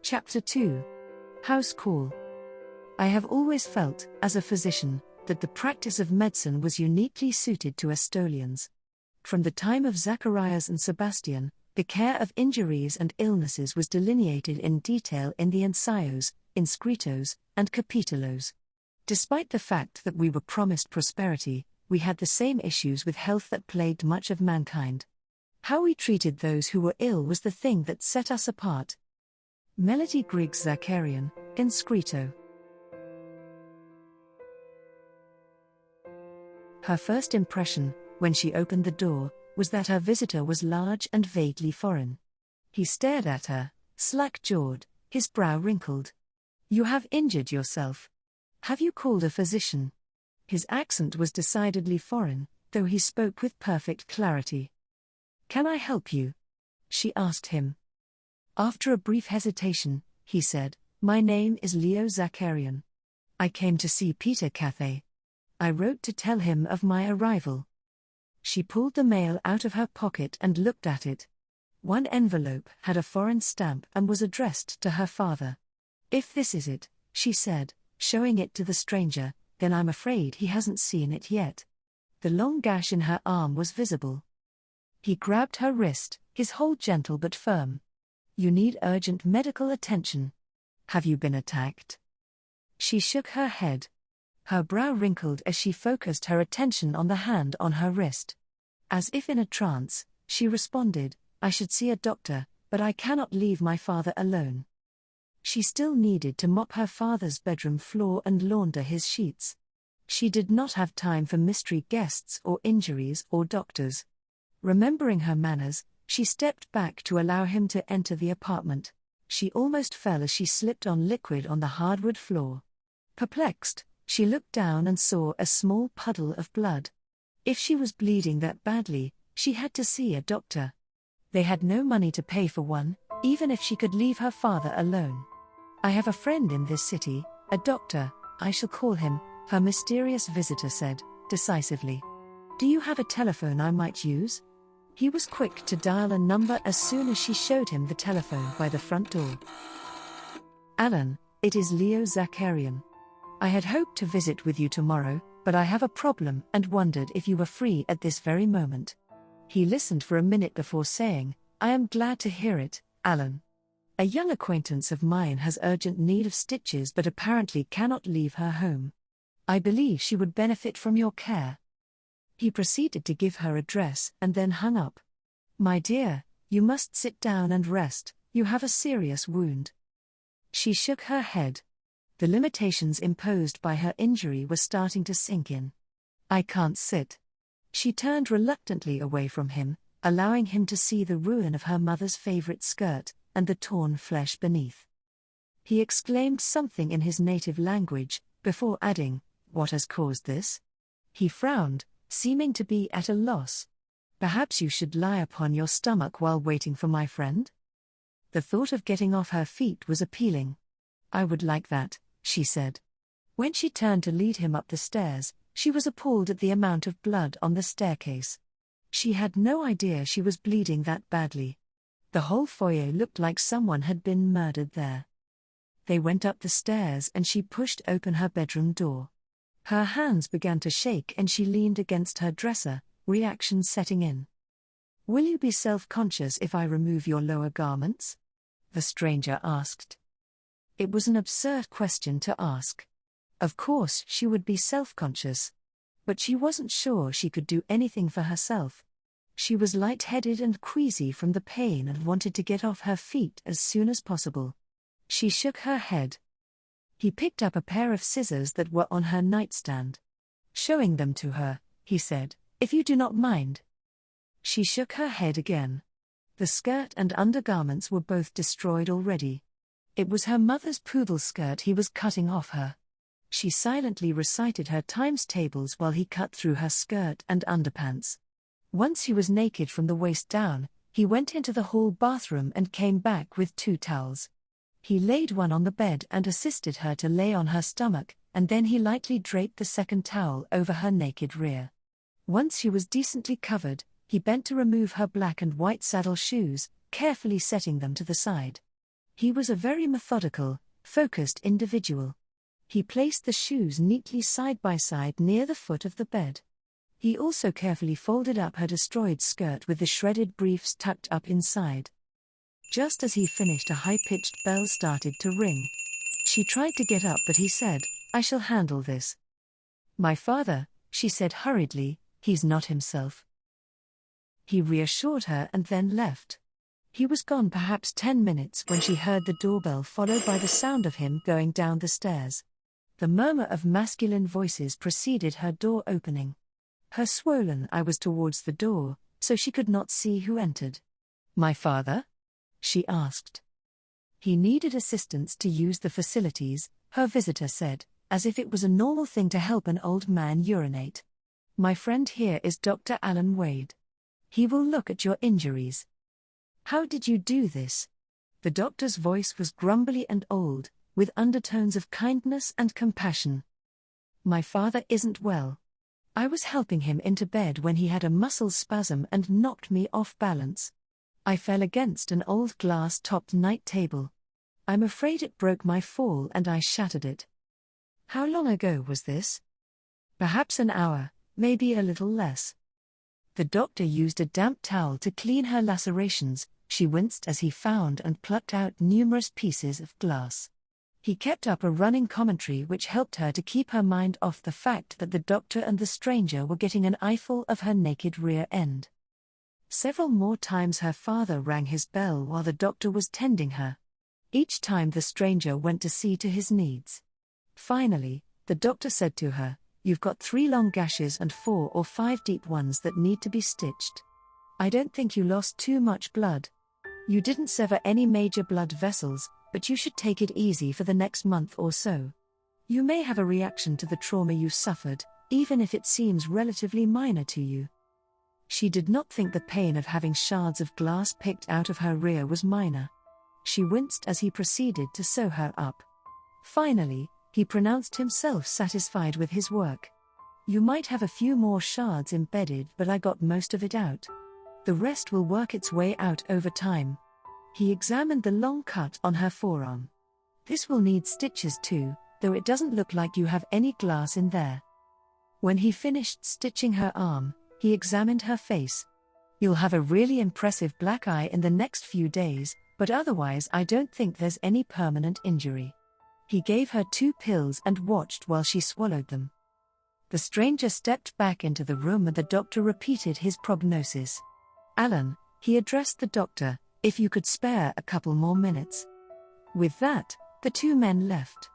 Chapter 2. House Call. I have always felt, as a physician, that the practice of medicine was uniquely suited to Estolians. From the time of Zacharias and Sebastian, the care of injuries and illnesses was delineated in detail in the ensayos, inscritos, and capitulos. Despite the fact that we were promised prosperity, we had the same issues with health that plagued much of mankind. How we treated those who were ill was the thing that set us apart. Melody Griggs Zacharian, Inscrito. Her first impression, when she opened the door, was that her visitor was large and vaguely foreign. He stared at her, slack-jawed, his brow wrinkled. "You have injured yourself. Have you called a physician?" His accent was decidedly foreign, though he spoke with perfect clarity. "Can I help you?" she asked him. After a brief hesitation, he said, "My name is Leo Zacharian. I came to see Peter Cathay. I wrote to tell him of my arrival." She pulled the mail out of her pocket and looked at it. One envelope had a foreign stamp and was addressed to her father. "If this is it," she said, showing it to the stranger, "then I'm afraid he hasn't seen it yet." The long gash in her arm was visible. He grabbed her wrist, his hold gentle but firm. "You need urgent medical attention. Have you been attacked?" She shook her head. Her brow wrinkled as she focused her attention on the hand on her wrist. As if in a trance, she responded, "I should see a doctor, but I cannot leave my father alone." She still needed to mop her father's bedroom floor and launder his sheets. She did not have time for mystery guests or injuries or doctors. Remembering her manners, she stepped back to allow him to enter the apartment. She almost fell as she slipped on liquid on the hardwood floor. Perplexed, she looked down and saw a small puddle of blood. If she was bleeding that badly, she had to see a doctor. They had no money to pay for one, even if she could leave her father alone. "I have a friend in this city, a doctor, I shall call him," her mysterious visitor said, decisively. "Do you have a telephone I might use?" He was quick to dial a number as soon as she showed him the telephone by the front door. "Alan, it is Leo Zacharian. I had hoped to visit with you tomorrow, but I have a problem and wondered if you were free at this very moment." He listened for a minute before saying, "I am glad to hear it, Alan. A young acquaintance of mine has urgent need of stitches but apparently cannot leave her home. I believe she would benefit from your care." He proceeded to give her address and then hung up. "My dear, you must sit down and rest, you have a serious wound." She shook her head. The limitations imposed by her injury were starting to sink in. "I can't sit." She turned reluctantly away from him, allowing him to see the ruin of her mother's favorite skirt, and the torn flesh beneath. He exclaimed something in his native language, before adding, "What has caused this?" He frowned, seeming to be at a loss. "Perhaps you should lie upon your stomach while waiting for my friend?" The thought of getting off her feet was appealing. "I would like that," she said. When she turned to lead him up the stairs, she was appalled at the amount of blood on the staircase. She had no idea she was bleeding that badly. The whole foyer looked like someone had been murdered there. They went up the stairs and she pushed open her bedroom door. Her hands began to shake and she leaned against her dresser, reaction setting in. "Will you be self-conscious if I remove your lower garments?" the stranger asked. It was an absurd question to ask. Of course she would be self-conscious. But she wasn't sure she could do anything for herself. She was lightheaded and queasy from the pain and wanted to get off her feet as soon as possible. She shook her head. He picked up a pair of scissors that were on her nightstand. Showing them to her, he said, "If you do not mind." She shook her head again. The skirt and undergarments were both destroyed already. It was her mother's poodle skirt he was cutting off her. She silently recited her times tables while he cut through her skirt and underpants. Once he was naked from the waist down, he went into the hall bathroom and came back with 2 towels. He laid one on the bed and assisted her to lay on her stomach, and then he lightly draped the second towel over her naked rear. Once she was decently covered, he bent to remove her black and white saddle shoes, carefully setting them to the side. He was a very methodical, focused individual. He placed the shoes neatly side by side near the foot of the bed. He also carefully folded up her destroyed skirt with the shredded briefs tucked up inside. Just as he finished, a high-pitched bell started to ring. She tried to get up, but he said, "I shall handle this." "My father," she said hurriedly, "he's not himself." He reassured her and then left. He was gone perhaps 10 minutes when she heard the doorbell, followed by the sound of him going down the stairs. The murmur of masculine voices preceded her door opening. Her swollen eye was towards the door, so she could not see who entered. "My father?" she asked. "He needed assistance to use the facilities," her visitor said, as if it was a normal thing to help an old man urinate. "My friend here is Dr. Alan Wade. He will look at your injuries." "How did you do this?" The doctor's voice was grumbly and old, with undertones of kindness and compassion. "My father isn't well. I was helping him into bed when he had a muscle spasm and knocked me off balance. I fell against an old glass-topped night table. I'm afraid it broke my fall and I shattered it." "How long ago was this?" "Perhaps an hour, maybe a little less." The doctor used a damp towel to clean her lacerations. She winced as he found and plucked out numerous pieces of glass. He kept up a running commentary which helped her to keep her mind off the fact that the doctor and the stranger were getting an eyeful of her naked rear end. Several more times her father rang his bell while the doctor was tending her. Each time the stranger went to see to his needs. Finally, the doctor said to her, "You've got 3 long gashes and 4 or 5 deep ones that need to be stitched. I don't think you lost too much blood. You didn't sever any major blood vessels, but you should take it easy for the next month or so. You may have a reaction to the trauma you suffered, even if it seems relatively minor to you." She did not think the pain of having shards of glass picked out of her rear was minor. She winced as he proceeded to sew her up. Finally, he pronounced himself satisfied with his work. "You might have a few more shards embedded, but I got most of it out. The rest will work its way out over time." He examined the long cut on her forearm. "This will need stitches too, though it doesn't look like you have any glass in there." When he finished stitching her arm, he examined her face. "You'll have a really impressive black eye in the next few days, but otherwise I don't think there's any permanent injury." He gave her 2 pills and watched while she swallowed them. The stranger stepped back into the room and the doctor repeated his prognosis. "Alan," he addressed the doctor, "if you could spare a couple more minutes." With that, the 2 men left.